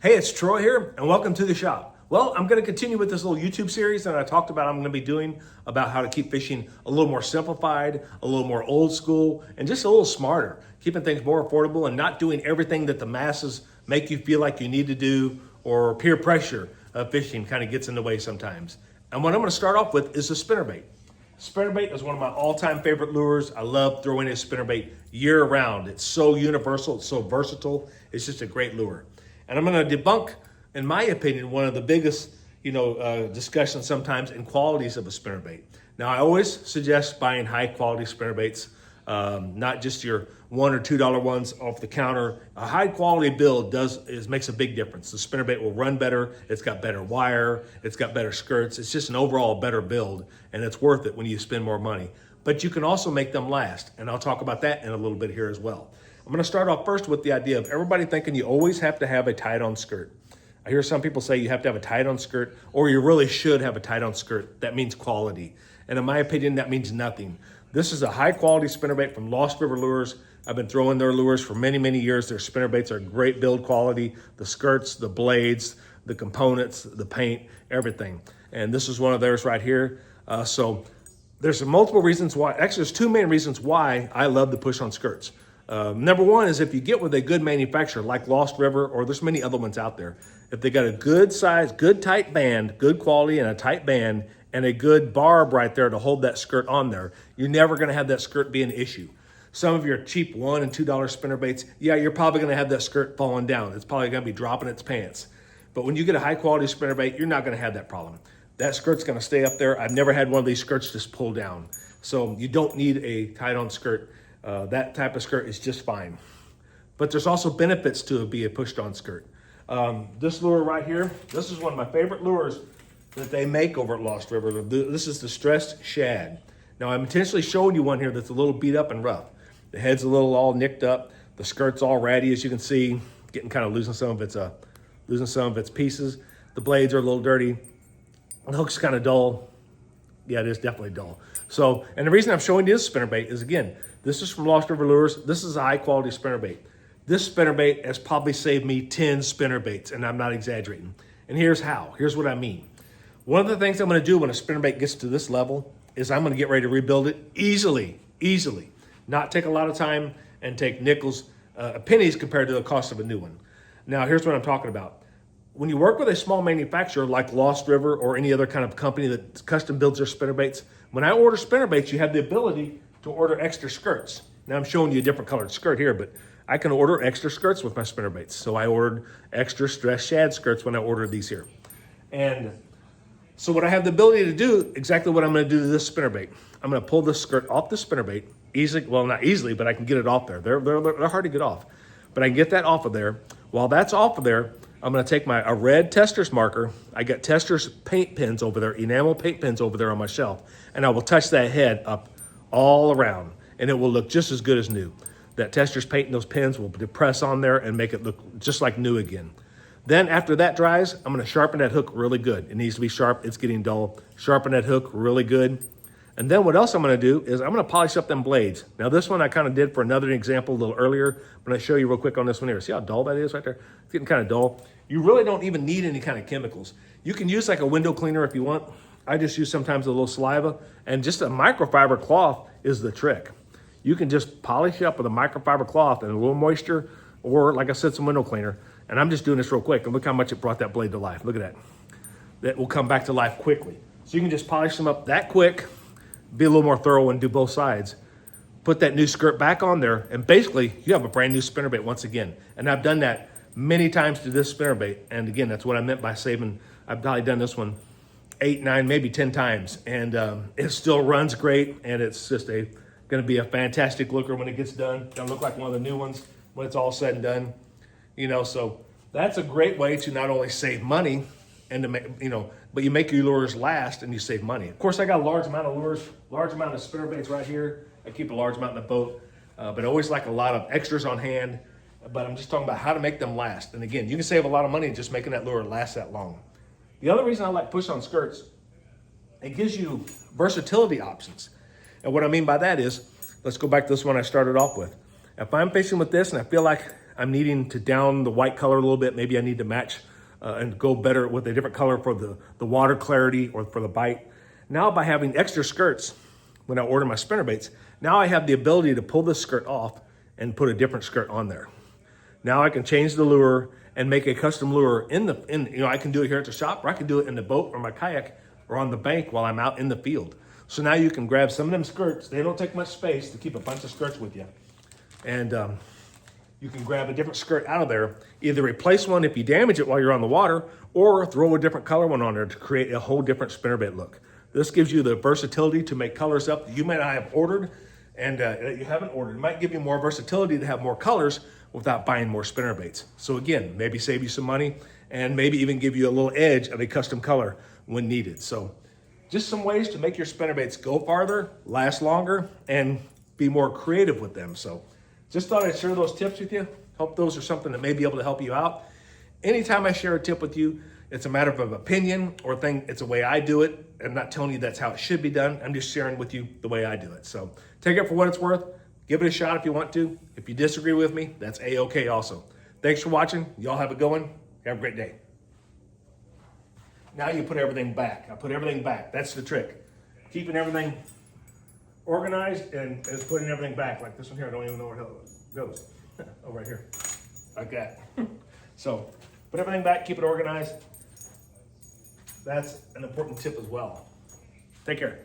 Hey, it's Troy here, and welcome to the shop. Well, I'm going to continue with this little YouTube series that I talked about I'm going to be doing about how to keep fishing a little more simplified, a little more old school, and just a little smarter, keeping things more affordable and not doing everything that the masses make you feel like you need to do, or peer pressure of fishing kind of gets in the way sometimes. And what I'm going to start off with is the spinnerbait. Spinnerbait is one of my all-time favorite lures. I love throwing a spinnerbait year round. It's so universal, it's so versatile. It's just a great lure. And I'm going to debunk, in my opinion, one of the biggest, discussions sometimes in qualities of a spinnerbait. Now, I always suggest buying high-quality spinnerbaits, not just your $1 or $2 ones off the counter. A high-quality build makes a big difference. The spinnerbait will run better. It's got better wire. It's got better skirts. It's just an overall better build, and it's worth it when you spend more money. But you can also make them last, and I'll talk about that in a little bit here as well. I'm going to start off first with the idea of everybody thinking you always have to have a tied-on skirt. I hear some people say you have to have a tied-on skirt, or you really should have a tied-on skirt. That means quality. And in my opinion, that means nothing. This is a high-quality spinnerbait from Lost River Lures. I've been throwing their lures for many, many years. Their spinnerbaits are great build quality. The skirts, the blades, the components, the paint, everything. And this is one of theirs right here. So there's multiple reasons why. Actually, there's two main reasons why I love to push on skirts. Number one is if you get with a good manufacturer like Lost River, or there's many other ones out there, if they got a good size, good tight band, good quality and a tight band, and a good barb right there to hold that skirt on there, you're never going to have that skirt be an issue. Some of your cheap $1 and $2 spinnerbaits, yeah, you're probably going to have that skirt falling down. It's probably going to be dropping its pants. But when you get a high quality spinnerbait, you're not going to have that problem. That skirt's going to stay up there. I've never had one of these skirts just pull down. So you don't need a tied-on skirt. That type of skirt is just fine. But there's also benefits to it being a pushed-on skirt. This lure right here, this is one of my favorite lures that they make over at Lost River. This is the stressed shad. Now, I'm intentionally showing you one here that's a little beat up and rough. The head's a little all nicked up. The skirt's all ratty, as you can see, getting kind of losing some of its pieces. The blades are a little dirty. The hook's kind of dull. Yeah, it is definitely dull. So, and the reason I'm showing you this spinnerbait is, again, this is from Lost River Lures. This is a high-quality spinnerbait. This spinnerbait has probably saved me 10 spinnerbaits, and I'm not exaggerating. And here's how. Here's what I mean. One of the things I'm going to do when a spinnerbait gets to this level is I'm going to get ready to rebuild it easily. Not take a lot of time and take nickels, pennies compared to the cost of a new one. Now, here's what I'm talking about. When you work with a small manufacturer like Lost River or any other kind of company that custom builds their spinnerbaits, when I order spinnerbaits, you have the ability to order extra skirts. Now I'm showing you a different colored skirt here, but I can order extra skirts with my spinnerbaits. So I ordered extra stress shad skirts when I ordered these here. And so what I have the ability to do, exactly what I'm going to do to this spinnerbait. I'm going to pull this skirt off the spinnerbait easily. Well, not easily, but I can get it off there. They're hard to get off, but I can get that off of there. While that's off of there, I'm going to take a red Tester's marker. I got Tester's paint pens over there, enamel paint pens over there on my shelf, and I will touch that head up all around, and it will look just as good as new. That Tester's paint and those pens will press on there and make it look just like new again. Then after that dries, I'm going to sharpen that hook really good. It needs to be sharp. It's getting dull. Sharpen that hook really good. And then what else I'm going to do is I'm going to polish up them blades. Now this one I kind of did for another example a little earlier. I'm going to show you real quick on this one here. See how dull that is right there? It's getting kind of dull. You really don't even need any kind of chemicals. You can use like a window cleaner if you want. I just use sometimes a little saliva, and just a microfiber cloth is the trick. You can just polish up with a microfiber cloth and a little moisture, or like I said, some window cleaner. And I'm just doing this real quick, and look how much it brought that blade to life. Look at that. That will come back to life quickly. So you can just polish them up that quick, be a little more thorough and do both sides. Put that new skirt back on there, and basically you have a brand new spinnerbait once again. And I've done that many times to this spinnerbait. And again, that's what I meant by saving. I've probably done this one 8, 9, maybe 10 times. And it still runs great, and it's just going to be a fantastic looker when it gets done. It's going to look like one of the new ones when it's all said and done. So that's a great way to not only save money and to make, but you make your lures last and you save money. Of course, I got a large amount of lures, large amount of spinnerbaits right here. I keep a large amount in the boat, but I always like a lot of extras on hand. But I'm just talking about how to make them last. And again, you can save a lot of money just making that lure last that long. The other reason I like push on skirts, it gives you versatility options. And what I mean by that is, let's go back to this one I started off with. If I'm fishing with this and I feel like I'm needing to down the white color a little bit. Maybe I need to match and go better with a different color for the water clarity or for the bite. Now by having extra skirts, when I order my spinnerbaits, now I have the ability to pull this skirt off and put a different skirt on there. Now I can change the lure and make a custom lure I can do it here at the shop, or I can do it in the boat or my kayak or on the bank while I'm out in the field. So now you can grab some of them skirts. They don't take much space to keep a bunch of skirts with you. And you can grab a different skirt out of there, either replace one if you damage it while you're on the water, or throw a different color one on there to create a whole different spinnerbait look. This gives you the versatility to make colors up that you may not have ordered and that you haven't ordered. It might give you more versatility to have more colors without buying more spinnerbaits. So again, maybe save you some money and maybe even give you a little edge of a custom color when needed. So just some ways to make your spinnerbaits go farther, last longer, and be more creative with them. So just thought I'd share those tips with you. Hope those are something that may be able to help you out. Anytime I share a tip with you, it's a matter of opinion or thing. It's a way I do it. I'm not telling you that's how it should be done. I'm just sharing with you the way I do it. So take it for what it's worth. Give it a shot if you want to. If you disagree with me, that's A-okay also. Thanks for watching. Y'all have a good one. Have a great day. Now you put everything back. I put everything back. That's the trick. Keeping everything organized and is putting everything back. Like this one here, I don't even know where the hell it goes. Oh, right here. Like that. So put everything back, keep it organized. That's an important tip as well. Take care.